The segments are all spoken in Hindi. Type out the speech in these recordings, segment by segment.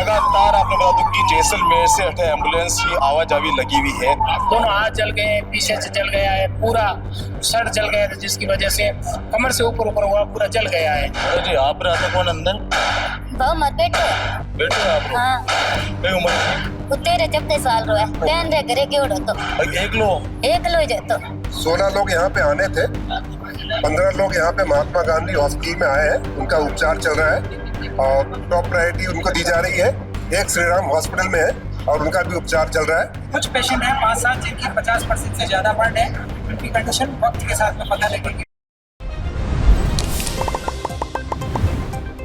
लगातार आपने बता दूं कि जैसलमेर से हटे एम्बुलेंस की आवाजावी लगी हुई है। दोनों हाथ जल गए, पीछे से जल गया है, पूरा सर जल गया है, जिसकी वजह से कमर से ऊपर ऊपर हुआ, पूरा जल गया है। अरे जी आप रहते कौन अंदर? मत बैठो। बैठो आप लोग। हाँ कई उम्र की? तेरे 14 साल रो है बहन रे घरे क्यों तो एक लोग एक लो जातो 16 लोग यहाँ पे आने थे। 15 लोग यहाँ पे महात्मा गांधी हॉस्पिटल में आए हैं, उनका उपचार चल रहा है और टॉप प्रायोरिटी उनको दी जा रही है। एक श्री राम हॉस्पिटल में है और उनका भी उपचार चल रहा है। कुछ पेशेंट हैं 5-7 जिनकी 50% से ज्यादा बढ़ है, उनकी कंडीशन वक्त के साथ में पता लगेगी।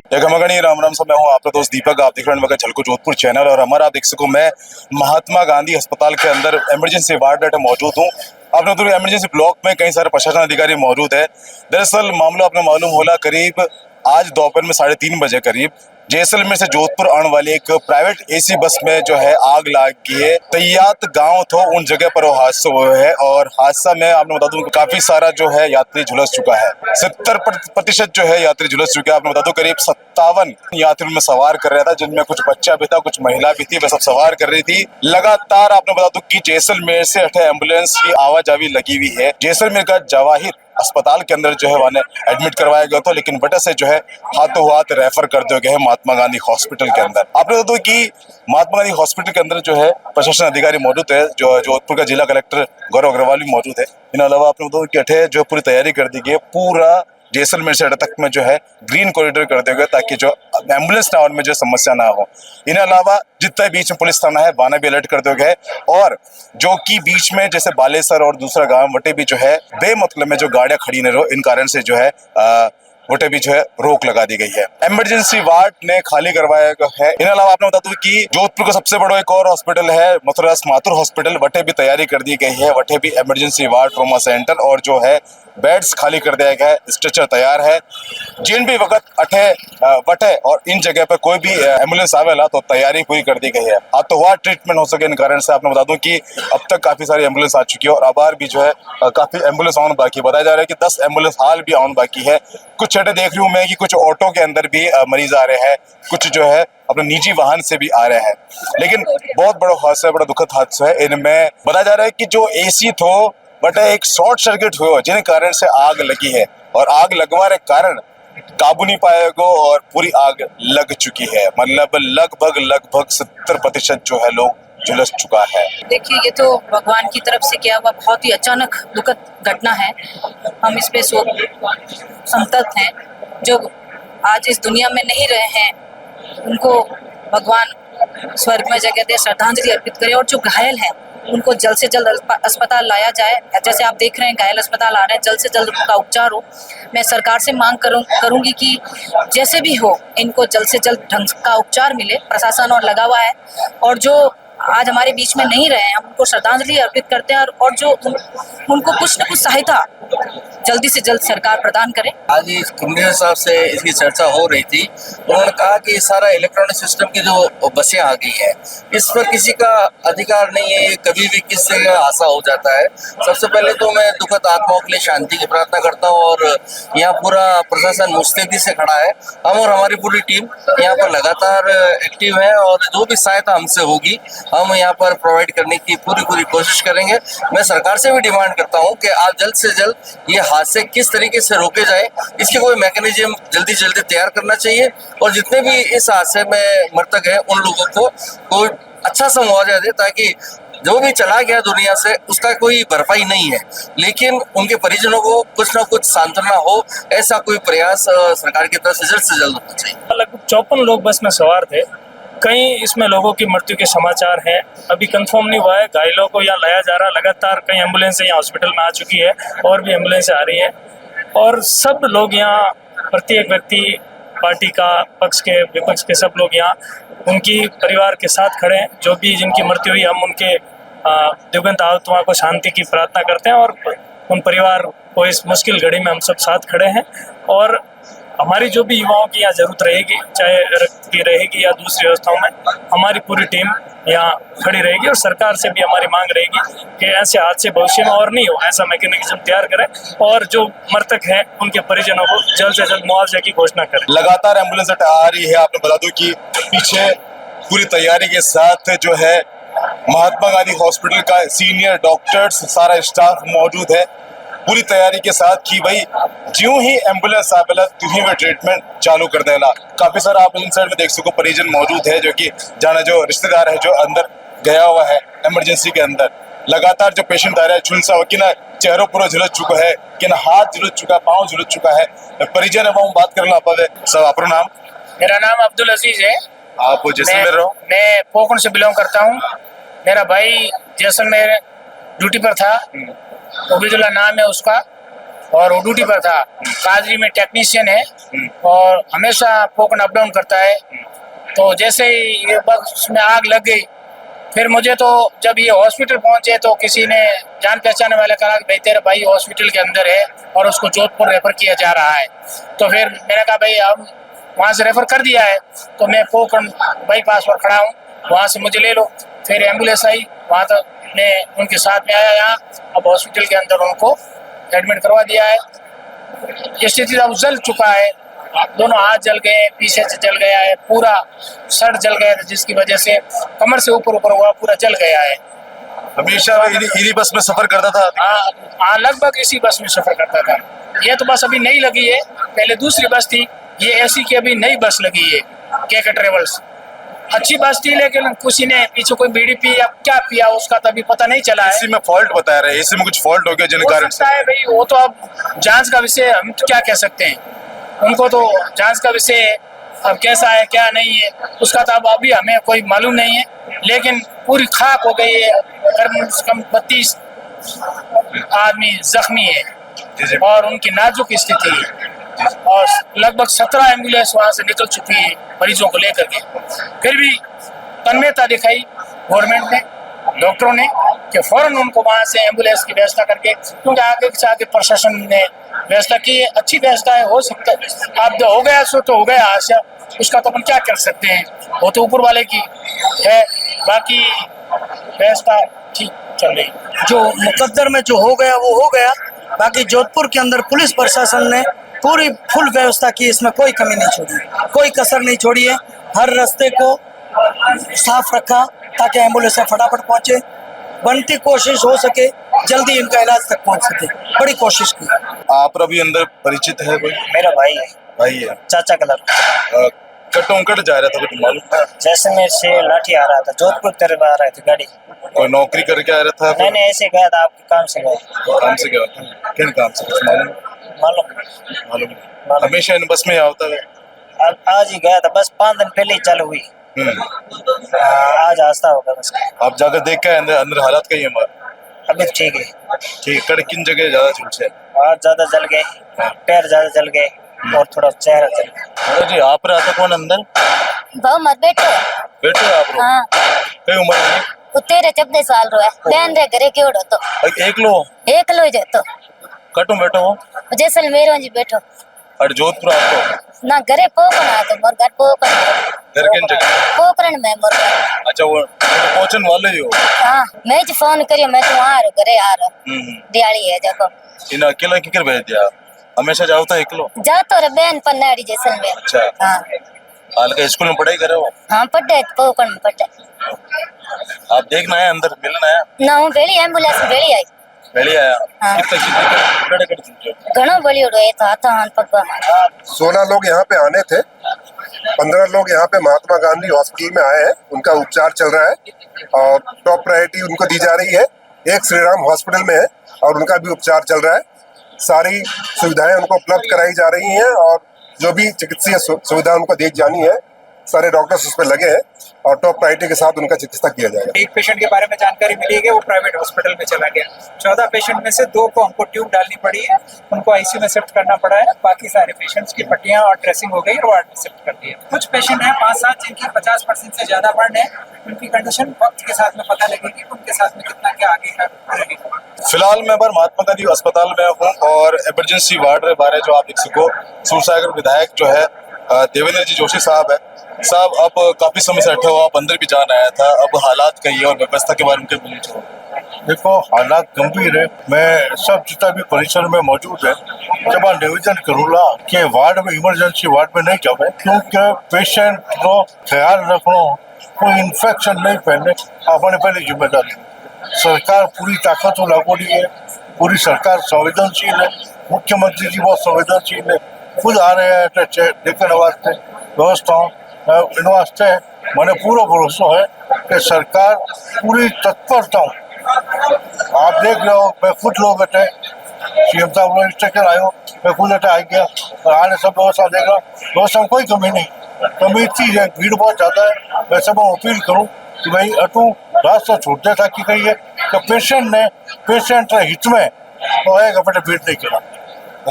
एक मगनी राम राम सब, मैं हूँ आपका दोस्त दीपक। आप देख रहे हैं मगर झलको जोधपुर चैनल और हमारा आप देख सको मैं महात्मा गांधी अस्पताल के अंदर इमरजेंसी वार्ड में मौजूद हूँ। आपने तो इमरजेंसी ब्लॉक में कई सारे प्रशासन अधिकारी मौजूद है। दरअसल मामला आपने मालूम होला करीब आज दोपहर में 3:30 बजे करीब जैसलमेर से जोधपुर आने वाली एक प्राइवेट एसी बस में जो है आग लग गई है। तैयात गांव तो उन जगह पर वो हादसा हुआ है और हादसा में आपने बता दूं काफी सारा जो है यात्री झुलस चुका है। 70% जो है यात्री झुलस चुके हैं। आपने बता दूं करीब 57 यात्री में सवार कर रहा था, जिनमें कुछ बच्चा भी था, कुछ महिला भी थी, वे सब सवार कर रही थी। लगातार आपने बता दूं कि जैसलमेर से हटे एम्बुलेंस की आवाजावी लगी हुई है। जैसलमेर का जवाहिर अस्पताल के अंदर जो है वहाँ एडमिट करवाया गया था, लेकिन बटा से जो है हाथों हाथ रेफर कर दिया गया है महात्मा गांधी हॉस्पिटल के अंदर। आपने बता दो कि महात्मा गांधी हॉस्पिटल के अंदर जो है प्रशासन अधिकारी मौजूद है, जो जोधपुर का जिला कलेक्टर गौरव अग्रवाल भी मौजूद है। इन अलावा आपने बताओ कि अठे जो पूरी तैयारी कर दी गई है, पूरा जैसलमेर से अटे तक में जो है ग्रीन कॉरिडोर कर दिया गया ताकि जो एम्बुलेंस टावर में जो समस्या ना हो। इन अलावा जितना बीच में पुलिस थाना है वहां भी अलर्ट कर दिया गया है और जो कि बीच में जैसे बालेसर और दूसरा गांव वटे भी जो है बेमतलब में जो गाड़ियां खड़ी न रहो, इन कारण से जो है वटे भी जो है रोक लगा दी गई है। इमरजेंसी वार्ड ने खाली करवाया है। इन अलावा आपने बता दूं कि जोधपुर का सबसे बड़ा एक और हॉस्पिटल है मथुरास माथुर हॉस्पिटल, वटे भी तैयारी कर दी गई है। वटे भी इमरजेंसी वार्ड ट्रॉमा सेंटर और जो है बेड्स खाली कर दिया गया है, स्ट्रेचर तैयार है। जिन भी वक्त अठे वटे और इन जगह पर कोई भी एम्बुलेंस आवेला तो तैयारी पूरी कर दी गई है। तो वह ट्रीटमेंट हो सके इन कारण से आपने बता दूं कि अब तक काफी सारी एम्बुलेंस आ चुकी है और अब भी जो है काफी एम्बुलेंस आने बाकी। बताया जा रहा है कि 10 एम्बुलेंस हाल भी आने बाकी है। कुछ छठे देख रही हूँ मैं कि कुछ ऑटो के अंदर भी मरीज आ रहे हैं, कुछ जो है अपने निजी वाहन से भी आ रहे हैं। लेकिन बहुत बड़ा हादसा है, बड़ा दुखद हादसा है। इनमें बताया जा रहा है कि जो एसी थो बट एक शॉर्ट सर्किट हुआ जिन कारण से आग लगी है और आग लगवाने के कारण काबू नहीं पाएगा और पूरी आग लग चुकी है। मतलब लगभग 70% जो है लोग झुलस चुका है। देखिए ये तो भगवान की तरफ से किया हुआ बहुत ही अचानक दुखद घटना है। हम इस पे संतप्त हैं। जो आज इस दुनिया में नहीं रहे हैं उनको भगवान स्वर्ग में जगह दे, श्रद्धांजलि अर्पित करे और जो घायल हैं उनको जल्द से जल्द अस्पताल लाया जाए। जैसे आप देख रहे हैं घायल अस्पताल आ रहे हैं, जल्द से जल्द उनका उपचार हो। मैं सरकार से मांग करूंगी कि जैसे भी हो इनको जल्द से जल्द ढंग का उपचार मिले। प्रशासन और लगा हुआ है और जो आज हमारे बीच में नहीं रहे हैं हम उनको श्रद्धांजलि अर्पित करते हैं और जो उनको कुछ न कुछ सहायता जल्दी से जल्द सरकार प्रदान करे। आज कमिश्नर साहब से इसकी चर्चा हो रही थी। उन्होंने कहा कि सारा इलेक्ट्रॉनिक सिस्टम की जो बसें आ गई हैं इस पर किसी का अधिकार नहीं है, ये कभी भी किसी का हादसा हो जाता है। सबसे पहले तो मैं दुखद आत्माओं के लिए शांति की प्रार्थना करता हूँ और यहाँ पूरा प्रशासन मुस्तैदी से खड़ा है। हम और हमारी पूरी टीम यहाँ पर लगातार एक्टिव है और जो भी सहायता हमसे होगी हम यहाँ पर प्रोवाइड करने की पूरी कोशिश करेंगे। मैं सरकार से भी डिमांड करता हूँ कि आप जल्द से जल्द ये हादसे किस तरीके से रोके जाए, इसकी कोई मैकेनिज्म जल्दी तैयार करना चाहिए और जितने भी इस हादसे में मृतक हैं उन लोगों को कोई अच्छा सा मुआवजा दे ताकि जो भी चला गया दुनिया से उसका कोई भरपाई नहीं है, लेकिन उनके परिजनों को कुछ ना कुछ सांत्वना हो, ऐसा कोई प्रयास सरकार की तरफ से जल्द होना चाहिए। लगभग 54 लोग बस में सवार थे। कई इसमें लोगों की मृत्यु के समाचार हैं, अभी कंफर्म नहीं हुआ है। घायलों को यहाँ लाया जा रहा है। लगातार कई एम्बुलेंसें यहाँ हॉस्पिटल में आ चुकी है और भी एम्बुलेंसें आ रही है और सब लोग यहाँ, प्रत्येक व्यक्ति पार्टी का पक्ष के विपक्ष के सब लोग यहाँ उनकी परिवार के साथ खड़े हैं। जो भी जिनकी मृत्यु हुई हम उनके दिवंगत आत्मा को शांति की प्रार्थना करते हैं और उन परिवार को इस मुश्किल घड़ी में हम सब साथ खड़े हैं। और हमारी जो भी युवाओं की यहाँ जरूरत रहेगी, चाहे रक्त की रहेगी या दूसरी व्यवस्थाओं में, हमारी पूरी टीम यहाँ खड़ी रहेगी और सरकार से भी हमारी मांग रहेगी कि ऐसे हादसे भविष्य में और नहीं हो, ऐसा मैकेनिज्म तैयार करें और जो मृतक हैं उनके परिजनों को जल्द से जल्द मुआवजे की घोषणा करें। लगातार एम्बुलेंस आ रही है। आपने बता दूं कि पीछे पूरी तैयारी के साथ जो है महात्मा गांधी हॉस्पिटल का सीनियर डॉक्टर्स सारा स्टाफ मौजूद है पूरी तैयारी के साथ कि भाई ज्यों ही एम्बुलेंस आवेला त्यों ही वे ट्रीटमेंट चालू कर देला। काफी सारा आप इन साइड में देख सको परिजन मौजूद है जो कि जाना जो रिश्तेदार है जो अंदर गया हुआ है इमरजेंसी के अंदर। लगातार जो पेशेंट आ रहा है झुलसा हो कि ना चेहरों पूरा झुलस चुका है कि ना हाथ झुलस चुका पाँव झुलस चुका है परिजन अब हम बात कर ला पावे। सब अपना नाम? मेरा नाम अब्दुल अजीज है। आप जैसलमेर रहो? मैं पोखरण से बिलोंग करता हूँ। मेरा भाई जैसलमेर ड्यूटी पर था, उबैदुल्ला नाम है उसका, और वो ड्यूटी पर था। काजरी में टेक्नीशियन है और हमेशा पोखरण अप डाउन करता है। तो जैसे ही ये बस में आग लग गई, फिर मुझे तो जब ये हॉस्पिटल पहुंचे तो किसी ने जान पहचाने वाले कहा कि भाई तेरा भाई हॉस्पिटल के अंदर है और उसको जोधपुर रेफर किया जा रहा है। तो फिर मैंने कहा भाई अब वहाँ से रेफर कर दिया है तो मैं पोखरण बाईपास पर खड़ा हूँ, वहाँ से मुझे ले लो। फिर एम्बुलेंस आई, वहाँ तक मैं उनके साथ में आया यहाँ। अब हॉस्पिटल के अंदर उनको एडमिट करवा दिया है। स्थिति अब जल चुका है, दोनों हाथ जल गए, पीछे से जल गया है, पूरा सर जल गया था जिसकी वजह से कमर से ऊपर हुआ पूरा जल गया है। हमेशा इन्हीं बस में सफर करता था? हाँ, लगभग इसी बस में सफर करता था। ये तो बस अभी नई लगी है, पहले दूसरी बस थी, ये एसी की अभी नई बस लगी है के ट्रेवल्स। अच्छी बस थी लेकिन किसी ने पीछे कोई बीड़ी पी या क्या पिया उसका तो अभी पता नहीं चला है। एसी में फॉल्ट बता रहे हैं, एसी में कुछ फॉल्ट हो गया जिन हो कारण सकता है भाई, वो तो अब जांच का विषय, हम तो क्या कह सकते हैं, उनको तो जांच का विषय है। अब कैसा है क्या नहीं है उसका तो अब अभी हमें कोई मालूम नहीं है, लेकिन पूरी खाक हो गई है। कम से कम 32 आदमी जख्मी है और उनकी नाजुक स्थिति है और लगभग 17 एम्बुलेंस वहाँ से निकल चुकी है मरीजों को लेकर के। फिर भी तन्मयता दिखाई गवर्नमेंट ने, डॉक्टरों ने, कि फौरन उनको वहाँ से एम्बुलेंस की व्यवस्था करके, क्योंकि आगे से आगे प्रशासन ने व्यवस्था की है, अच्छी व्यवस्था है। हो सकता है अब जो हो गया सो तो हो गया, आशा उसका तो अपन क्या कर सकते हैं, वो तो ऊपर वाले की है। बाकी व्यवस्था ठीक चल रही। जो मुकद्दर में जो हो गया वो हो गया। बाकी जोधपुर के अंदर पुलिस प्रशासन ने पूरी फुल व्यवस्था की, इसमें कोई कमी नहीं छोड़ी, कोई कसर नहीं छोड़ी है। हर रास्ते को साफ रखा ताकि एम्बुलेंस फटाफट पहुंचे, बनती कोशिश हो सके जल्दी इनका इलाज तक पहुंच सके, बड़ी कोशिश की। आप अभी अंदर परिचित है कोई? मेरा भाई है, भाई है, चाचा कलर। कटोंकट जा रहा था कुछ मालूम था? जैसलमेर से लाठी आ रहा था, जोधपुर की तरफ आ रहा था गाड़ी। कोई नौकरी करके आ रहा था? नहीं, ऐसे गया था, आपके काम से गया। काम से गया था? किन काम से कुछ मालूम? मालूम हमेशा इन बस में आता है? अब आज ही गया था, बस 5 दिन पहले ही चालू हुई। आज आस्था होगा बस। आप जाकर देख के अंदर हालात का ही हमारा अभी ठीक है। ठीक, कड़ किन जगह ज्यादा झुलसे? हाथ ज्यादा जल गए, पैर ज्यादा जल गए और थोड़ा चेहरा जल गया। जी आप रहता कौन अंदर? भाव मत बैठो। बैठो आप लोग? हाँ, कई उम्र है? वो 13-14 साल रो है। बहन रे घरे क्यों तो एक लो एक लो जे तो कटो बैठो हो जैसलमेर जी बैठो और जोधपुर आपको ना घरे पोखरण आ तो मोर घर पोखरण घर किन जगह? पोखरण में मोर घर। अच्छा वो पहुंचने वाले ही हो? हाँ, मैं जी फोन करियो, मैं तो आ रहा घरे आ रहा। दियाली है देखो। इन अकेला किकर भेज दिया? हमेशा जाओ था एक लो? जातो रे बहन पन्नाड़ी जैसलमेर। अच्छा, हाँ हाल के स्कूल में पढ़ाई करे हो? हाँ, पढ़े पोखरण में पढ़े। आप देखना है अंदर मिलना है ना हूँ बेली एम्बुलेंस बेली आई पहले आया? हाँ। कितना घणो बड़ी उड़ो है तो हाथा हाथ पगवा 16 लोग यहाँ पे आने थे, 15 लोग यहाँ पे महात्मा गांधी हॉस्पिटल में आए हैं, उनका उपचार चल रहा है और टॉप प्रायोरिटी उनको दी जा रही है। एक श्री राम हॉस्पिटल में है और उनका भी उपचार चल रहा है। सारी सुविधाएं उनको उपलब्ध कराई जा रही हैं और जो भी चिकित्सीय सुविधा उनको दी जानी है सारे डॉक्टर्स उस पर लगे हैं और टॉप प्रायोरिटी के साथ उनका चिकित्सा किया जाएगा। एक पेशेंट के बारे में जानकारी मिली है कि वो प्राइवेट हॉस्पिटल में चला गया। 14 पेशेंट में से 2 को हमको ट्यूब डालनी पड़ी है, उनको आईसीयू में शिफ्ट करना पड़ा है। बाकी सारे पेशेंट्स की पट्टियां और ड्रेसिंग हो गई और वार्ड में शिफ्ट कर दी है। कुछ पेशेंट हैं 5-7 जिनकी 50% से ज्यादा बर्न है, उनकी कंडीशन वक्त के साथ में पता लगेगी, उनके साथ में कितना क्या आगे का रहेगा। फिलहाल मैं बार महात्मा गांधी अस्पताल में हूँ और इमरजेंसी वार्ड के बारे जो आप देख सको सूरसागर विधायक जो है देवेंद्र जी जोशी साहब है। साहब अब काफी समय से बैठे हो, आप अंदर भी जान आया था, अब हालात कही और व्यवस्था के बारे में क्या बोलना चाहो? देखो हालात गंभीर है। मैं सब जितना भी परिसर में मौजूद है जब निवेदन करूँगा कि वार्ड में इमरजेंसी वार्ड में नहीं जावे, क्योंकि पेशेंट को ख्याल रखना कोई इन्फेक्शन नहीं फैले अपने पहले जिम्मेदारी। सरकार पूरी ताकत लागू है, पूरी सरकार संवेदनशील है, मुख्यमंत्री जी बहुत संवेदनशील है, खुद आ रहे हैं देखने वास्ते व्यवस्थाओं इन वास्ते मैंने पूरा भरोसा है कि सरकार पूरी तत्परता। आप देख रहे हो, मैं खुद लोग अटे सीएम साहब लोग स्टेशन आयो, मैं खुद अटे आ गया और आने सब व्यवस्था देख रहा, व्यवस्था में कोई कमी नहीं। कमी इतनी है, भीड़ बहुत ज्यादा है। मैं सब अपील करूँ कि भाई अटू रास्ता छोड़ते ताकि कही है कि पेशेंट हित में तो है अपने भीड़ नहीं करा।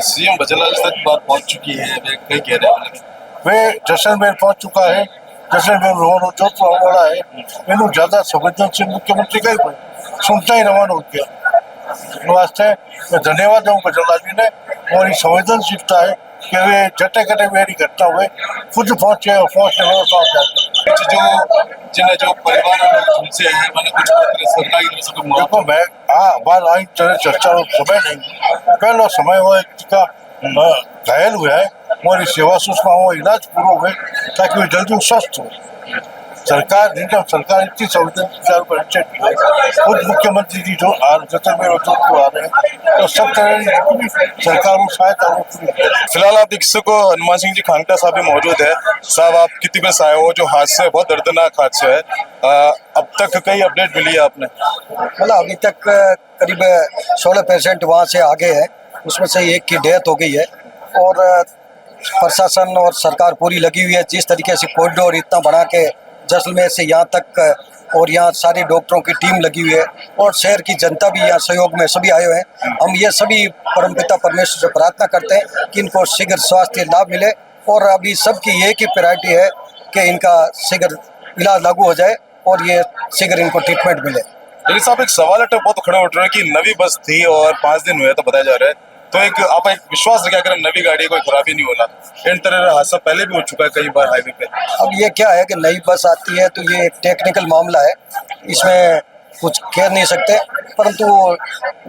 सीएम बचेलाल तक बात पहुंच चुकी है, वे कई कह रहे हैं वे जैसलमेर पहुंच चुका है, जैसलमेर रोहन जोधपुर आने वाला है। इन्हों ज्यादा संवेदनशील मुख्यमंत्री का ही सुनता ही रवाना हो गया। वास्ते मैं धन्यवाद दूँ बचेलाल जी ने, और ये संवेदनशीलता है कि वे जटे कटे मेरी घटना हुए खुद पहुंचे और पहुंचने जिन्हें जो परिवार उनसे है मैंने कुछ सरकारी तरफ से देखो मैं बात आई तरह चर्चा समय नहीं, पहला समय हुआ का घायल हुआ है और सेवा सुषमा हो इलाज पूरा हुए ताकि वे जल्दी स्वस्थ हो। सरकार इतनी संवेदनशील खुद मुख्यमंत्री जी जो जैसलमेर और जोधपुर आ रहे हैं तो सब तरह की सरकार को सहायता पूरी। फिलहाल आप देख सको हनुमान सिंह जी खांगटा साहब भी मौजूद है। साहब आप कितनी बस आए हो, जो हादसा है बहुत दर्दनाक हादसा है, अब तक कई अपडेट मिली है आपने? मतलब अभी तक करीब 16 पेशेंट वहाँ से आगे हैं, उसमें से एक की डेथ हो गई है और प्रशासन और सरकार पूरी लगी हुई है। जिस तरीके से कॉरिडोर इतना बना के जैसलमेर से यहाँ तक और यहाँ सारे डॉक्टरों की टीम लगी हुई है और शहर की जनता भी यहाँ सहयोग में सभी आए हुए हैं। हम ये सभी परमपिता परमेश्वर से प्रार्थना करते हैं कि इनको शीघ्र स्वास्थ्य लाभ मिले और अभी सबकी एक ही प्रायोरिटी है कि इनका शीघ्र इलाज लागू हो जाए और ये शीघ्र इनको ट्रीटमेंट मिले। लेकिन साहब एक सवाल अटक बहुत खड़े उठ रहे हैं कि नवी बस थी और 5 दिन हुए तो बताया जा रहा है, तो आप एक विश्वास रखा करें नवी गाड़ी कोई खराबी नहीं होना। इन तरह हादसा पहले भी हो चुका है कई बार हाईवे पे। अब ये क्या है कि नई बस आती है तो ये एक टेक्निकल मामला है, इसमें कुछ कह नहीं सकते, परंतु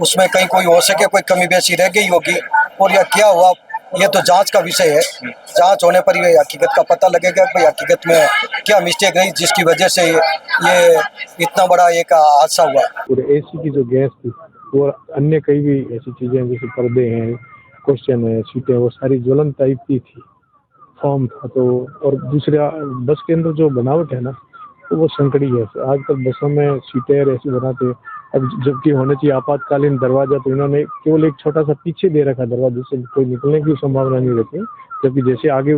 उसमें कहीं कोई हो सके कोई कमी बेसी रह गई होगी और या क्या हुआ ये तो जांच का विषय है। जांच होने पर ये हकीकत का पता लगेगा कि भाई हकीकत में क्या मिस्टेक रही जिसकी वजह से ये इतना बड़ा एक हादसा हुआ। और एसी की जो गैस थी और अन्य कई भी ऐसी चीज़ें जैसे पर्दे हैं, क्वेश्चन है, सीटें, वो सारी ज्वलन टाइप की थी, फॉर्म था। तो और दूसरा बस के अंदर जो बनावट है ना तो वो संकड़ी है। आजकल बसों में सीटें ऐसी बनाते, अब जबकि होना चाहिए आपातकालीन दरवाजा, तो इन्होंने केवल एक छोटा सा पीछे दे रखा दरवाजे से कोई निकलने की संभावना नहीं रहती, जबकि जैसे आगे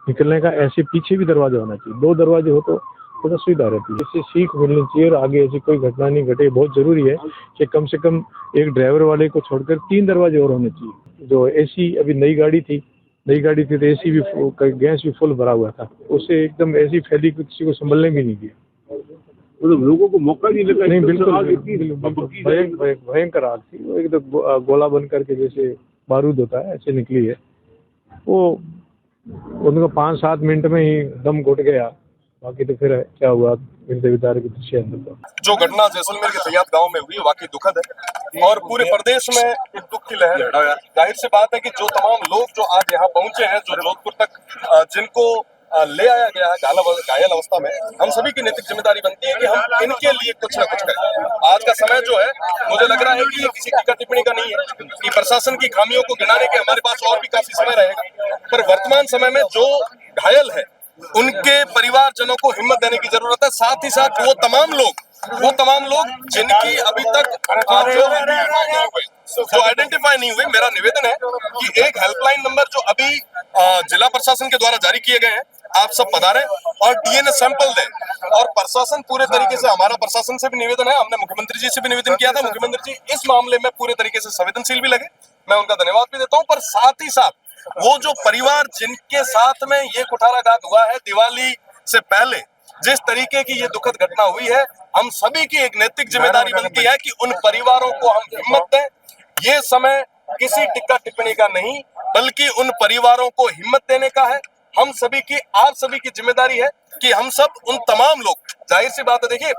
निकलने का ऐसे पीछे भी दरवाजा होना चाहिए। 2 दरवाजे हो तो थोड़ा सुविधा रहती है। इससे सीख मिलनी चाहिए और आगे ऐसी कोई घटना नहीं घटे। बहुत जरूरी है कि कम से कम एक ड्राइवर वाले को छोड़कर 3 दरवाजे और होने चाहिए। जो एसी अभी नई गाड़ी थी तो एसी भी गैस भी फुल भरा हुआ था, उससे एकदम ऐसी फैली कि किसी को संभलने भी नहीं दिया। मतलब लोगों को मौका नहीं लगा। नहीं, बिल्कुल भयंकर आग थी। वो एकदम गोला बन करके जैसे बारूद होता है ऐसे निकली है। वो उनको 5-7 मिनट में ही दम घुट गया। बाकी तो फिर क्या हुआ बेचारे के दृश्य जो घटना जैसलमेर के सयाद गांव में हुई वाकई दुखद है और पूरे प्रदेश में एक दुख की लहर है। जाहिर सी बात है कि जो तमाम लोग जो आज यहाँ पहुंचे हैं, जो जोधपुर तक जिनको ले आया गया है घायल अवस्था में, हम सभी की नैतिक जिम्मेदारी बनती है कि हम इनके लिए कुछ न कुछ करें। आज का समय जो है मुझे लग रहा है कि ये किसी टीका टिप्पणी का नहीं है कि प्रशासन की खामियों को गिनाने के हमारे पास और भी काफी समय रहेगा, पर वर्तमान समय में जो घायल है उनके परिवारजनों को हिम्मत देने की जरूरत है। साथ ही साथ वो तमाम लोग जिनकी अभी तक जो आइडेंटिफाई नहीं हुए, मेरा निवेदन है कि एक हेल्पलाइन नंबर जो अभी जिला प्रशासन के द्वारा जारी किए गए हैं, आप सब पधारें और डीएनए सैंपल दें। और प्रशासन पूरे तरीके से, हमारा प्रशासन से भी निवेदन है, हमने मुख्यमंत्री जी से भी निवेदन किया था, मुख्यमंत्री जी इस मामले में पूरे तरीके से संवेदनशील भी लगे, मैं उनका धन्यवाद भी देता हूँ। पर साथ ही साथ वो जो परिवार जिनके साथ में ये कुठाराघात हुआ है, दिवाली से पहले जिस तरीके की ये दुखद घटना हुई है, हम सभी की एक नैतिक जिम्मेदारी बनती है कि उन परिवारों को हम हिम्मत दें। ये समय किसी टिक्का टिप्पणी का नहीं, बल्कि उन परिवारों को हिम्मत देने का है। हम सभी की, आप सभी की जिम्मेदारी है कि हम सब उन तमाम लोग, जाहिर सी बात है, देखिए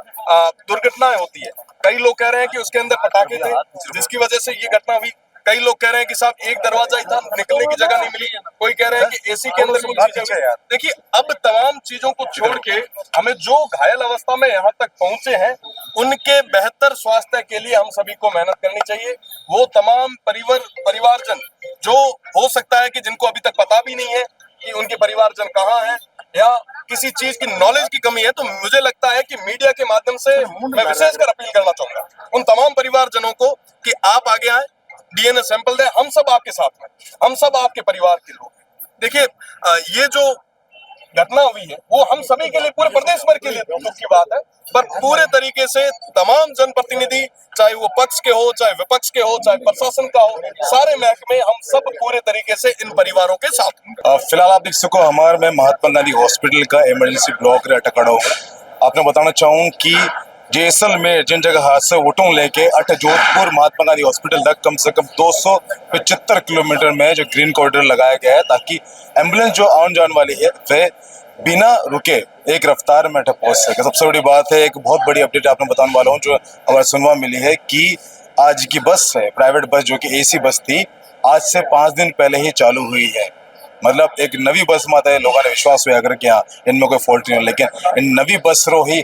दुर्घटनाएं होती है, कई लोग कह रहे हैं कि उसके अंदर पटाखे थे जिसकी वजह से ये घटना हुई, कई लोग कह रहे हैं कि साहब एक दरवाजा ही था, निकलने की जगह नहीं मिली। कोई कह रहे हैं कि एसी के अंदर कुछ चीजें यार। देखिए, अब तमाम चीजों को छोड़ के हमें जो घायल अवस्था में यहाँ तक पहुंचे हैं उनके बेहतर स्वास्थ्य के लिए हम सभी को मेहनत करनी चाहिए। वो तमाम परिवारजन जो हो सकता है कि जिनको अभी तक पता भी नहीं है कि उनके परिवारजन कहाँ हैं या किसी चीज की नॉलेज की कमी है, तो मुझे लगता है कि मीडिया के माध्यम से मैं विशेषकर अपील करना चाहूंगा उन तमाम परिवारजनों को कि आप आगे आए, डीएनए सैंपल दें। हम सब आपके साथ हैं, हम सब आपके परिवार के लोग हैं। देखिए, ये जो घटना हुई है वो हम सभी के लिए, पूरे प्रदेश भर के लिए दुख की बात है, पर पूरे तरीके से तमाम जनप्रतिनिधि, चाहे वो पक्ष के हो, चाहे विपक्ष के हो, चाहे प्रशासन का हो, सारे महकमे, हम सब पूरे तरीके से इन परिवारों के साथ हैं। फिलहाल आप देख सको हमारे में महात्मा गांधी हॉस्पिटल का इमरजेंसी ब्लॉक रहता खड़ा होगा। आपने बताना चाहूँ कि जैसलमेर जिन जगह हादसे उठों लेके अठ जोधपुर महात्मा गांधी हॉस्पिटल तक कम से कम 275 किलोमीटर में जो ग्रीन कॉरिडोर लगाया गया है, ताकि एम्बुलेंस जो आने जाने वाली है वह बिना रुके एक रफ्तार में पहुंच सके। सबसे बड़ी बात है, एक बहुत बड़ी अपडेट आपने बताने वाला हूँ जो हमारे सुनवा मिली है कि आज की बस है, प्राइवेट बस जो कि एसी बस थी, आज से 5 दिन पहले ही चालू हुई है। मतलब एक नवी बस में आता है, लोगों ने विश्वास हुआ अगर कि हाँ इनमें कोई फॉल्ट नहीं हो, लेकिन इन नवी बस रो ही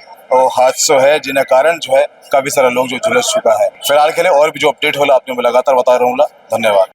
हादसों है जिन्हें कारण जो है काफी सारे लोग जो झुलस चुका है। फिलहाल के लिए और भी जो अपडेट होला आपने लगातार बता रहूंगा। धन्यवाद।